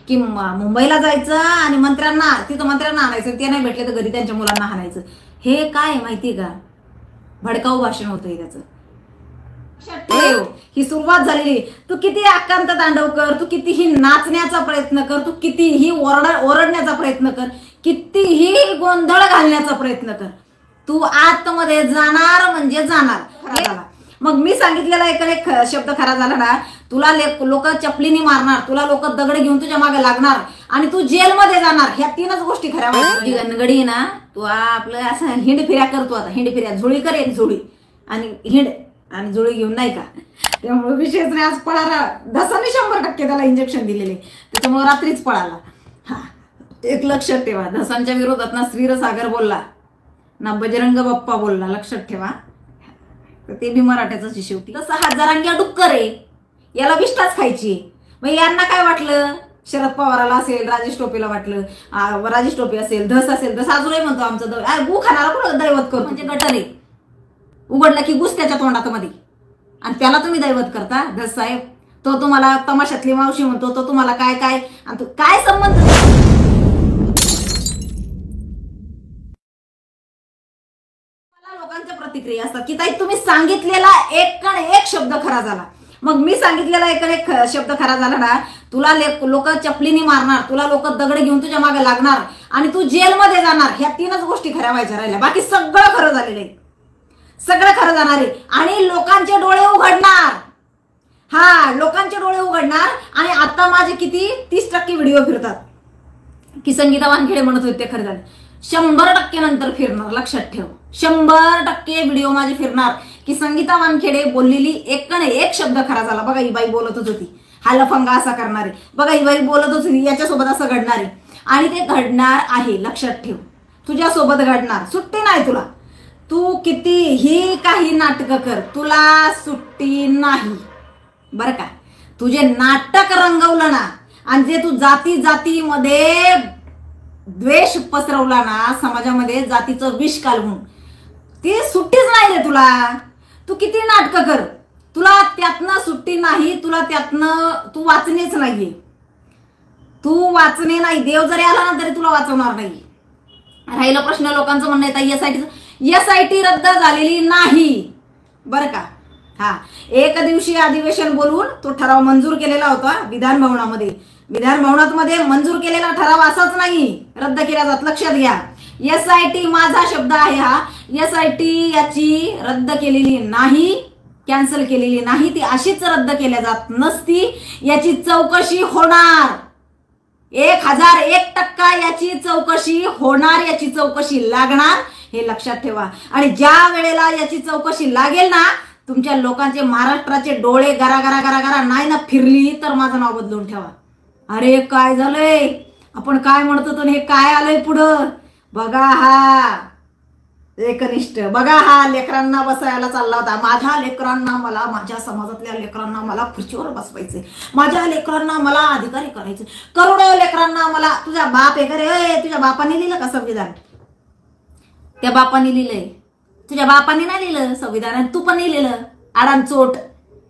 की मुंबईला जायचं आणि मंत्र्यांना आणायचं, ते नाही भेटले तर घरी त्यांच्या मुलांना आणायचं. हे काय माहिती का, भडकाऊ भाषण होतंय त्याचं. ही सुरुवात झालेली. तू किती आकांत तांडव कर, तू कितीही नाचण्याचा प्रयत्न कर, तू कितीही ओरडण्याचा प्रयत्न कर, कितीही गोंधळ घालण्याचा प्रयत्न कर, तू आतमध्ये जाणार म्हणजे जाणार. मग मी सांगितलेला एक शब्द खरा झाला ना, तुला लोक चपलीने मारणार, तुला लोक दगड घेऊन तुझ्या मागे लागणार आणि तू जेलमध्ये जाणार. ह्या तीनच गोष्टी खऱ्या. गणगडी ना, तू आपलं असं हिंड फिर्या करतो. आता हिंड फिर्या झोळी कर, एक झोळी आणि हिंड आणि जुळी घेऊन नाही का. त्यामुळे विशेष नाही, आज पळाला धसाने 100% त्याला इंजेक्शन दिलेले, त्याच्यामुळे रात्रीच पळाला. हा, एक लक्षात ठेवा, धसांच्या विरोधात ना श्रीरसागर बोलला ना बजरंग बाप्पा बोलला, लक्षात ठेवा. ते बी मराठ्याच शेवटी. तसं हा जरांग्या डुक्कर आहे, याला विष्ठाच खायची. मग यांना काय वाटलं, शरद पवाराला असेल, राजेश टोपेला वाटलं, राजेश टोपे असेल, धस असेल, धस अजूनही म्हणतो आमचं गु खाणारा कुठं दैवत करतो, म्हणजे गटर आहे. उघडला की घुस त्याच्या तोंडात मध्ये, आणि त्याला तुम्ही दैवत करता. धस साहेब, तो तुम्हाला तमाशातली मावशी म्हणतो, तो तुम्हाला काय काय, आणि काय संबंध. लोकांच्या प्रतिक्रिया असतात की ताई तुम्ही सांगितलेला एक शब्द खरा झाला. मग मी सांगितलेला एक शब्द खरा झाला ना, तुला लोक चपलीने मारणार, तुला लोक दगड घेऊन तुझ्या मागे लागणार आणि तू जेलमध्ये जाणार. ह्या तीनच गोष्टी खऱ्या व्हायच्या राहिल्या, बाकी सगळं खरं झालेलं आहे, सगळं खरं जाणार आहे. आणि लोकांचे डोळे उघडणार. हा, लोकांचे डोळे उघडणार. आणि आता माझे किती 30% व्हिडिओ फिरतात की संगीता वानखेडे म्हणत होते ते खरं झालं. 100% नंतर फिरणार, लक्षात ठेव. 100% व्हिडिओ माझे फिरणार की संगीता वानखेडे बोललेली एक शब्द खरा झाला. बघा ही बाई बोलतच होती, हा लफंगा असा करणारे, बघा ही बाई बोलतच होती याच्यासोबत असं घडणार आहे, आणि ते घडणार आहे. लक्षात ठेव, तुझ्यासोबत घडणार, सुट्टी नाही तुला. तू कितीही काही नाटक कर, तुला सुट्टी नाही बरं का. तुझे नाटक रंगवलं ना, आणि जे तू जातीमध्ये द्वेष पसरवला ना, समाजामध्ये जातीचं विष कालवून, ती सुट्टीच नाही रे तुला. तू किती नाटक कर, तुला त्यातनं सुट्टी नाही. तुला त्यातनं तू वाचणेच नाहीये, तू वाचणे नाही. देव जरी आला ना तरी तुला वाचवणार नाही. राहिला प्रश्न लोकांचं म्हणणं येतं एसआयटी रद्द झालेली नाही बरं का. हा, एक दिवशी अधिवेशन बोलून तो ठराव मंजूर केलेला होता विधान भवनामध्ये. विधान भवनामध्ये मंजूर केलेला ठराव असाच नाही रद्द केला जात, लक्षात घ्या. एसआयटी माझा शब्द आहे हा. एसआयटी याची रद्द केलेली नाही, कॅन्सल केलेली नाही, ती अशीच रद्द केल्या जात नसती. याची चौकशी होणार, 1001% याची चौकशी होणार, याची चौकशी लागणार, हे लक्षात ठेवा. आणि ज्या वेळेला याची चौकशी लागेल ना, तुमच्या लोकांचे महाराष्ट्राचे डोळे गरा गरा गरा गरा नाही ना फिरली तर माझं नाव बदलून ठेवा. अरे काय झालंय, आपण काय म्हणत होतो हे काय आलंय पुढं. बघा हा एकनिष्ठ, बघा हा लेकरांना बसायला चालला होता. माझ्या लेकरांना मला, माझ्या समाजातल्या लेकरांना मला खुर्चीवर बसवायचे, माझ्या लेकरांना मला अधिकारी करायचे, करोडो लेकरांना मला. तुझ्या बाप आहे का रे, तुझ्या बापाने लिहिलं का संविधान? त्या बापाने लिहिलंय, तुझ्या बापाने नाही लिहिलं संविधान, आणि तू पण नाही लिहिलं. आडांचोट,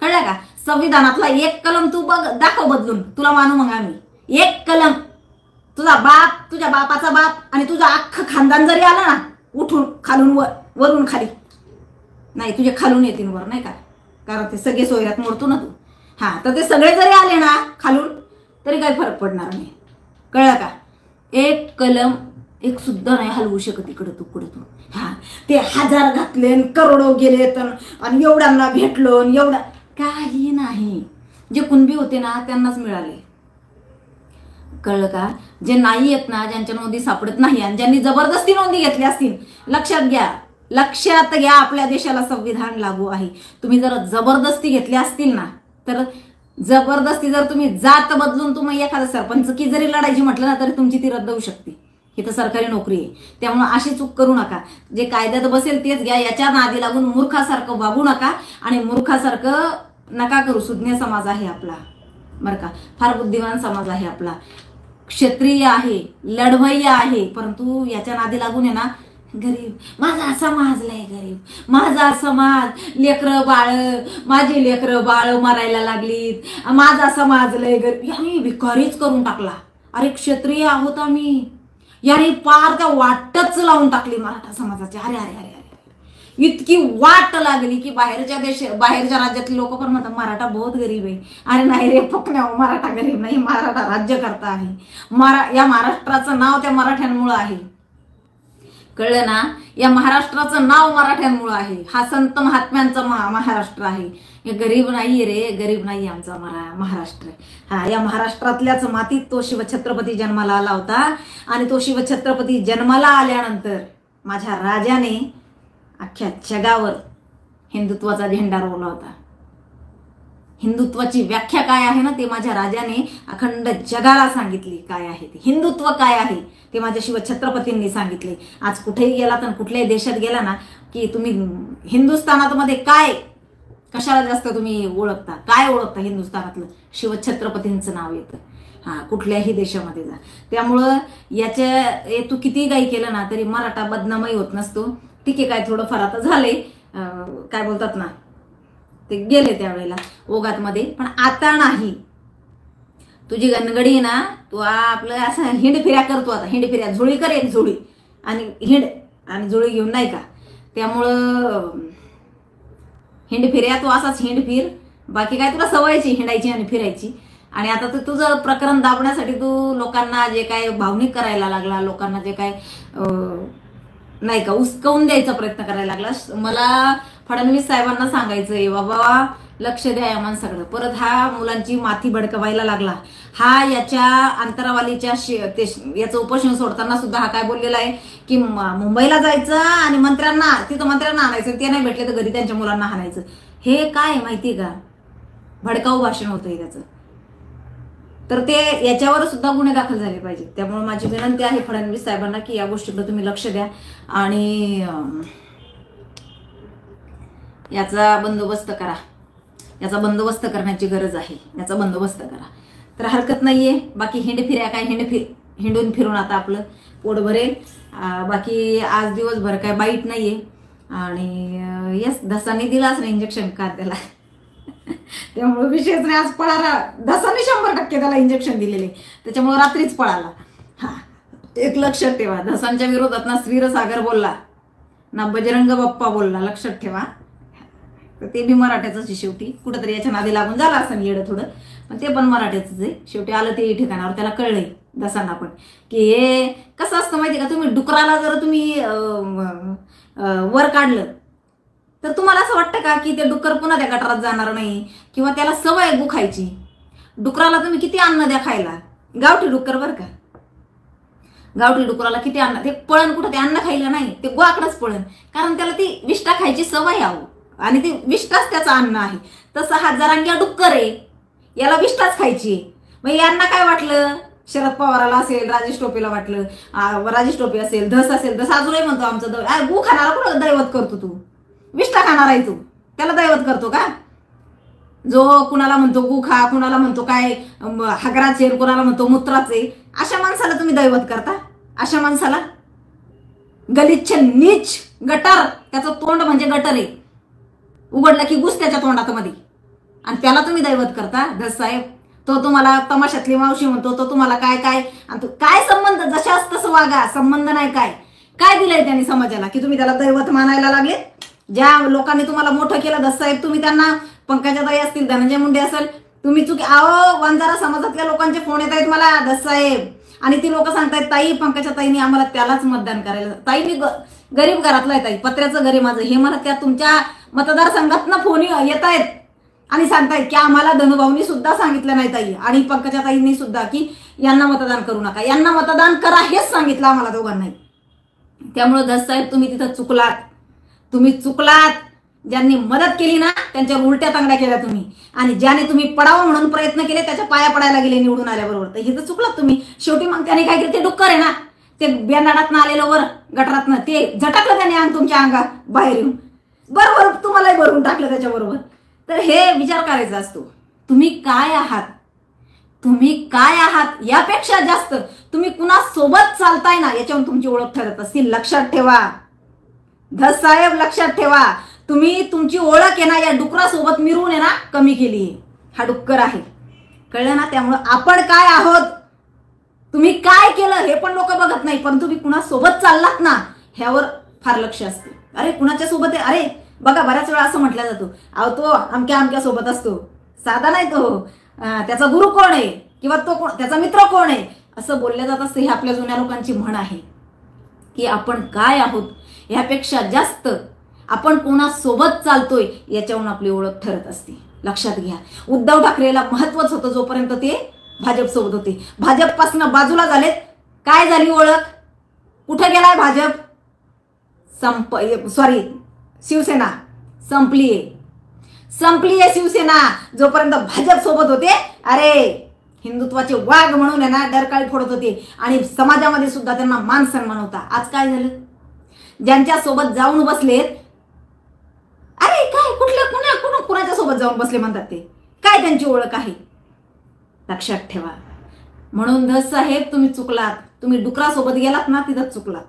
कळलं का. संविधानातला एक कलम तू बघ, दाखव बदलून, तुला मानू मग आम्ही. एक कलम, तुझा बाप, तुझ्या बापाचा बाप आणि तुझा अख्खं खानदान जरी आला ना, उठून खालून वरून खाली नाही, तुझे खालून येतील वर नाही का, कारण ते सगळे सोयऱ्यात मोडतो ना तू. हा, तर ते सगळे जरी आले ना खालून तरी काही फरक पडणार नाही, कळलं का. एक कलम एक सुद्धा नाही हलवू शकत इकडं तू पुढे तू. हा, ते 1000 घातले, करोडो गेले, आणि एवढ्यांना भेटलो, एवढा काही नाही. जे कुणबी होते ना त्यांनाच मिळाले, कळलं का. जे नाही येत ना, ज्यांच्या नोंदी सापडत नाही, आणि ज्यांनी जबरदस्ती नोंदी घेतल्या असतील, लक्षात घ्या आपल्या देशाला संविधान लागू आहे. तुम्ही जर जबरदस्ती घेतल्या असतील ना, तर जबरदस्ती जर तुम्ही जात बदलून तुम्ही एखादा सरपंच की जरी लढायची म्हटलं ना तरी तुमची ती रद्द होऊ शकते. ही तर सरकारी नोकरी आहे. त्यामुळे अशी चूक करू नका. जे कायद्यात बसेल तेच घ्या, याच्या नादी लागून मूर्खासारखं वागू नका, आणि मूर्खासारखं नका करू. सुज्ञ समाज आहे आपला बरं का, फार बुद्धिमान समाज आहे आपला, क्षत्रिय आहे, लढवय्या आहे, परंतु याच्या नादी लागून आहे ना गरीब, माझा समाज लय गरीब, माझा समाज, लेकरं बाळ, माझी लेकरं बाळ मरायला लागलीत, माझा समाज लय गरीब, यांनी भिकारीच करून टाकला. अरे क्षत्रिय आहोत आम्ही, याने पार त्या वाटच लावून टाकली मराठा समाजाची. अरे अरे अरे अरे, इतकी वाट लागली की बाहेरच्या राज्यातले लोक पण म्हणतात मराठा बहुत गरीब आहे. अरे नाही रे फकण्या, मराठा गरीब नाही, मराठा राज्यकर्ता आहे. या महाराष्ट्राचं नाव त्या मराठ्यांमुळे आहे, कळलं ना. या महाराष्ट्राचं नाव मराठ्यांमुळे आहे. हा संत महात्म्यांचा महाराष्ट्र आहे. हे गरीब नाही रे, गरीब नाही आमचा महाराष्ट्र. हा, या महाराष्ट्रातल्याच मातीत तो शिवछत्रपती जन्माला आला होता. आणि तो शिवछत्रपती जन्माला आल्यानंतर माझ्या राजाने अख्ख्या जगावर हिंदुत्वाचा झेंडा रोवला होता. हिंदुत्वाची व्याख्या काय आहे ना, ते माझ्या राजाने अखंड जगाला सांगितली काय आहे ते. हिंदुत्व काय आहे ते माझ्या शिवछत्रपतींनी सांगितले. आज कुठेही गेला तर कुठल्याही देशात गेला ना की तुम्ही हिंदुस्थानात मध्ये काय कशाला जास्त तुम्ही ओळखता, काय ओळखता हिंदुस्थानातलं, शिवछत्रपतींचं नाव येतं. हा, कुठल्याही देशामध्ये जा. त्यामुळं तू किती काही केलं ना तरी मराठा बदनामही होत नसतो. ठीक आहे, काय थोडंफार आता झालंय, काय बोलतात ना, ते गेले त्यावेळेला ओघात मध्ये, पण आता नाही. तुझी गणगडी ना, तू आपलं असं हिंडफिऱ्या करतो आता, हिंडफिऱ्या, झोळी कर एक झोळी आणि हिंड आणि झोळी घेऊन, नाही का. त्यामुळं हिंडफिऱ्या तू असाच हिंडफिर, बाकी काय तुला सवयची हिंडायची आणि फिरायची. आणि आता तर तुझं प्रकरण दाबण्यासाठी तू लोकांना जे काय भावनिक करायला लागला, लोकांना जे काय नाही का उस्कवून द्यायचा प्रयत्न करायला लागला. मला फडणवीस साहेबांना सांगायचंय, बाबा लक्ष द्या या माणसाकडे. परत हा मुलांची माथी भडकवायला लागला. हा याच्या अंतरावालीच्या याचं उपोषण सोडताना सुद्धा हा काय बोललेला आहे की मुंबईला जायचं आणि तिथं मंत्र्यांना आणायचं, ते नाही भेटले तर घरी त्यांच्या मुलांना हाणायचं. हे काय माहितीये का, भडकाऊ भाषण होतंय त्याचं. तर ते याच्यावर सुद्धा गुन्हे दाखल झाले पाहिजे. त्यामुळे माझी विनंती आहे फडणवीस साहेबांना की या गोष्टीकडे तुम्ही लक्ष द्या आणि याचा बंदोबस्त करा. याचा बंदोबस्त करण्याची गरज आहे, याचा बंदोबस्त करा. तर हरकत नाहीये. बाकी हिंडफिऱ्या काय हिंडून फिरून आता आपलं पोट भरेल. बाकी आज दिवसभर काय बाईट नाहीये. आणि यस, धसाने दिलाच नाही इंजेक्शन का त्याला, त्यामुळे विशेष नाही. आज पळाला धसाने 100% त्याला इंजेक्शन दिलेले, त्याच्यामुळे रात्रीच पळाला. हा, एक लक्षात ठेवा, धसांच्या विरोधात ना क्षीरसागर बोलला ना बजरंग बाप्पा बोलला, लक्षात ठेवा. तर ते बी मराठ्याचंच आहे शेवटी. कुठंतरी याच्या नादी लागून झालं असं येडं थोडं, पण ते पण मराठ्याचंच आहे. शेवटी आलं ते ठिकाणावर, त्याला कळलंय दसांना पण की हे कसं असतं माहिती का. तुम्ही डुकराला जर तुम्ही वर काढलं तर तुम्हाला असं वाटतं का की ते डुक्कर पुन्हा त्या गटारात जाणार नाही, किंवा त्याला सवय गु खायची. डुकराला तुम्ही किती अन्न द्या खायला, गावठी डुक्कर बरं का, गावठी डुकराला किती अन्न, ते पळण कुठं, ते अन्न खायला नाही, ते गुआकडेच पळण, कारण त्याला ती विष्ठा खायची सवय आहे आणि ती विष्ठाच त्याचं अन्न आहे. तसं हा जरांग्या डुक्कर आहे, याला विष्ठाच खायची. मग यांना काय वाटलं, शरद पवाराला असेल, राजेश टोपेला वाटलं, राजेश टोपे असेल, धस असेल, धस अजूनही म्हणतो आमचं गु खाणारा कुठं दैवत करतो तू, विष्ठा खाणार आहे तू, त्याला दैवत करतो का. जो कुणाला म्हणतो गु खा, कुणाला म्हणतो काय हगराचे, कुणाला म्हणतो मूत्राचे, अशा माणसाला तुम्ही दैवत करता. अशा माणसाला गलिच्छ नीच गटर, त्याचं तोंड म्हणजे गटर आहे, उघडलं की घुस त्याच्या तोंडात मध्ये, आणि त्याला तुम्ही दैवत करता. धस साहेब, तो तुम्हाला तमाशातली मावशी म्हणतो, तो तुम्हाला काय काय, आणि काय संबंध, जशाच तसं वागा, संबंध नाही. काय काय दिलंय त्यांनी समाजाला की तुम्ही त्याला दैवत मानायला लागले. ज्या लोकांनी तुम्हाला मोठं केलं धस साहेब, तुम्ही त्यांना, पंकजाताई असतील, धनंजय मुंडे असेल, तुम्ही चुकी, वंजारा समाजातल्या लोकांचे फोन येत आहेत मला धस साहेब, आणि ती लोक सांगतायत ताई पंकजाताईंनी आम्हाला त्यालाच मतदान करायला. ताई मी गरीब घरातला आहे ताई, पत्र्याचं घर आहे माझं, हे मला त्या तुमच्या मतदारसंघातनं फोन येत आहेत आणि सांगतायत की आम्हाला धनुभाऊनी सुद्धा सांगितलं नाही ताई, आणि पंकजाताईंनी सुद्धा की यांना मतदान करू नका, यांना मतदान करा हेच सांगितलं आम्हाला दोघांनाही. त्यामुळे धस साहेब तुम्ही तिथं चुकलात, तुम्ही चुकलात. ज्यांनी मदत केली ना त्यांच्यावर उलट्या तांगड्या केल्या तुम्ही, आणि ज्याने तुम्ही पडावं म्हणून प्रयत्न केले त्याच्या पाया पडायला गेले निवडून आल्याबरोबर. तर हे तर चुकलात तुम्ही. शेवटी मग त्याने काय केलं, ते डुक्कर आहे ना, ते बेंदाडातनं आलेलं वर गटारातनं ते झटकलं त्याने अंग तुमच्या अंगात बाहेर येऊन, बरोबर तुम्हालाही भरून टाकलं त्याच्याबरोबर. तर हे विचार करायचा असतो, तुम्ही काय आहात, तुम्ही काय आहात यापेक्षा जास्त तुम्ही कुणासोबत चालताय ना याच्यावरून तुमची ओळख ठरत असतील. लक्षात ठेवा धस साहेब, लक्षात ठेवा. तुम्ही तुमची ओळख आहे ना या डुकरासोबत मिरवून आहे ना कमी केली आहे. हा डुक्कर आहे, कळलं ना. त्यामुळे आपण काय आहोत हे पण लोक बघत नाही, पण तुम्ही कुणासोबत चाललात ना ह्यावर फार लक्ष असते. अरे कुणाच्या सोबत आहे, अरे बघा बऱ्याच वेळा असं म्हटलं जातो, अहो तो अमक्या अमक्या सोबत असतो, साधा नाही तो, त्याचा गुरु कोण आहे किंवा तो कोण, त्याचा मित्र कोण आहे, असं बोललं जात असतं. ही आपल्या जुन्या लोकांची म्हण आहे की आपण काय आहोत ह्यापेक्षा जास्त आपण कोणासोबत चालतोय याच्यावरून आपली ओळख ठरत असते. लक्षात घ्या, उद्धव ठाकरेला महत्वच होतं जोपर्यंत ते भाजप सोबत होते. भाजपपासून बाजूला झालेत, काय झाली ओळख, कुठे गेलाय भाजप, शिवसेना संपलीये शिवसेना. जोपर्यंत भाजप सोबत होते, अरे हिंदुत्वाचे वाघ म्हणून आहे ना डरकाळी फोडत होते आणि समाजामध्ये सुद्धा त्यांना मान सन्मान होता. आज काय झालं, ज्यांच्या सोबत जाऊन बसलेत, अरे काय कुणाच्या सोबत जाऊन बसले म्हणतात ते, काय त्यांची ओळख आहे, लक्षात ठेवा. म्हणून धस साहेब तुम्ही चुकलात, तुम्ही डुकरासोबत गेलात ना तिथं चुकलात.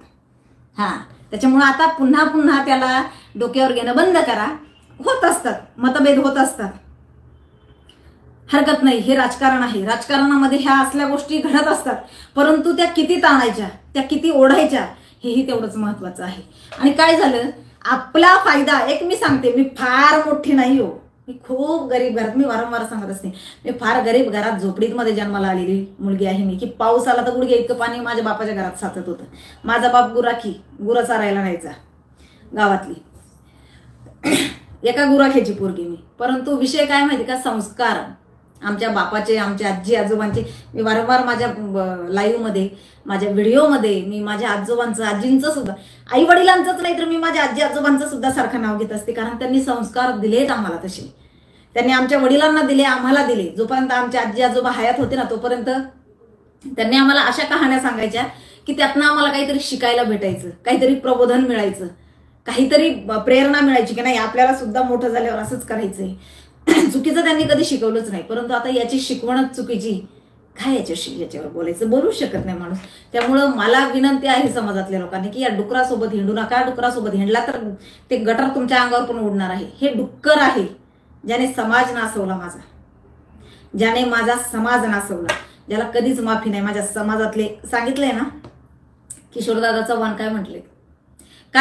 त्याच्यामुळे आता पुन्हा पुन्हा त्याला डोक्यावर घेणं बंद करा. होत असतात मतभेद, होत असतात, हरकत नाही, हे राजकारण आहे. राजकारणामध्ये ह्या असल्या गोष्टी घडत असतात, परंतु त्या किती ताणायच्या, त्या किती ओढायच्या, हेही तेवढंच महत्वाचं आहे. आणि काय झालं, आपला फायदा, एक मी सांगते, मी फार मोठी नाही हो, मी खूप गरीब घरात, मी वारंवार सांगत असते, मी फार गरीब घरात झोपडीमध्ये जन्माला आलेली मुलगी आहे मी, की पाऊस आला तर गुडघे इतकं पाणी माझ्या बापाच्या घरात साचत होतं. माझा बाप गुरं चारायला न्यायचा गावातली, एका गुराख्याची पोरगी मी. परंतु विषय काय माहिती का, संस्कार आमच्या बापाचे, आमच्या आजी आजोबांचे. मी वारंवार माझ्या लाईव्ह मध्ये, माझ्या व्हिडिओमध्ये मी माझ्या आजोबांचं, आजींचं सुद्धा, आई वडिलांचंच नाही तर मी माझ्या आजी आजोबांचं सुद्धा सारखं नाव घेत असते, कारण त्यांनी संस्कार दिलेत आम्हाला तसे. त्यांनी आमच्या वडिलांना दिले, आम्हाला दिले. जोपर्यंत आमच्या आजी आजोबा हयात होते ना तोपर्यंत त्यांनी आम्हाला अशा कहाण्या सांगायच्या की त्यातनं आम्हाला काहीतरी शिकायला भेटायचं, काहीतरी प्रबोधन मिळायचं, काहीतरी प्रेरणा मिळायची की नाही आपल्याला सुद्धा मोठं झाल्यावर असंच करायचंय. चुकीचं त्यांनी कधी शिकवलंच नाही, परंतु आता याची शिकवणच चुकीची, काय याच्यावर बोलू शकत नाही माणूस. त्यामुळं मला विनंती आहे समाजातल्या लोकांनी की या डुकरासोबत हिंडू नका. डुकरासोबत हिंडला तर ते गटर तुमच्या अंगावर पण उडणार आहे. हे डुक्कर आहे ज्याने समाज नासवला माझा, ज्याने माझा समाज नासवला, ज्याला कधीच माफी नाही. माझ्या समाजातले सांगितलंय ना, किशोरदादा चव्हाण काय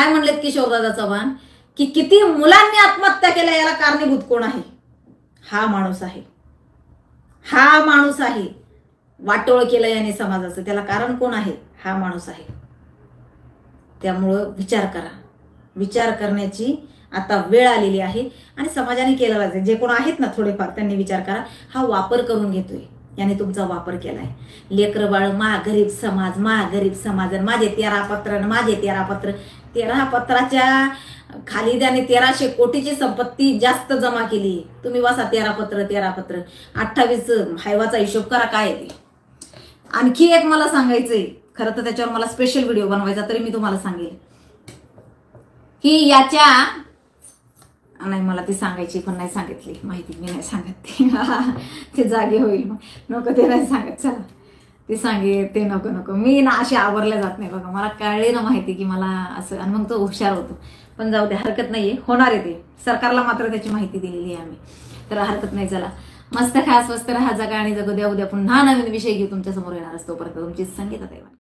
म्हणलेत किशोरदादा चव्हाण, की किती मुलांनी आत्महत्या केल्या याला कारणीभूत कोण आहे, हा माणूस आहे. वाटोळ केलं याने समाजाचं, त्याला कारण कोण आहे, हा माणूस आहे. त्यामुळं विचार करण्याची आता वेळ आलेली आहे आणि समाजाने केला पाहिजे. जे कोण आहेत ना थोडेफार त्यांनी विचार करा. हा वापर करून घेतोय, याने तुमचा वापर केलाय. लेकर बाळ, गरीब समाज, माझे 13 पत्र, 13 पत्राच्या खाली त्याने 1300 कोटीची संपत्ती जास्त जमा केली. तुम्ही वाचा 13 पत्र 28 हायवाचा हिशोब करा काय ते. आणखी एक मला सांगायचंय, खरं तर त्याच्यावर मला स्पेशल व्हिडिओ बनवायचा, तरी मी तुम्हाला सांगेल की याच्या नाही, मला ती सांगायची पण नाही सांगितली माहिती, मी नाही सांगत ते जागे होईल, मग नको ते नाही सांगत. चला ते सांगे ते नको, मी ना अशी आवरल्या जात नाही बघा. मला कळले ना माहिती की मला असं, आणि मग तो हुशार होतो. पण जाऊ दे, हरकत नाहीये, होणार आहे ते. सरकारला मात्र त्याची माहिती दिलेली आहे आम्ही, तर हरकत नाही. चला मस्त खा, स्वस्त राहा, जगा आणि जगू द्या. उद्या पुन्हा नवीन विषय घेऊ तुमच्या समोर येणार असतो. परत तुमची संगीता.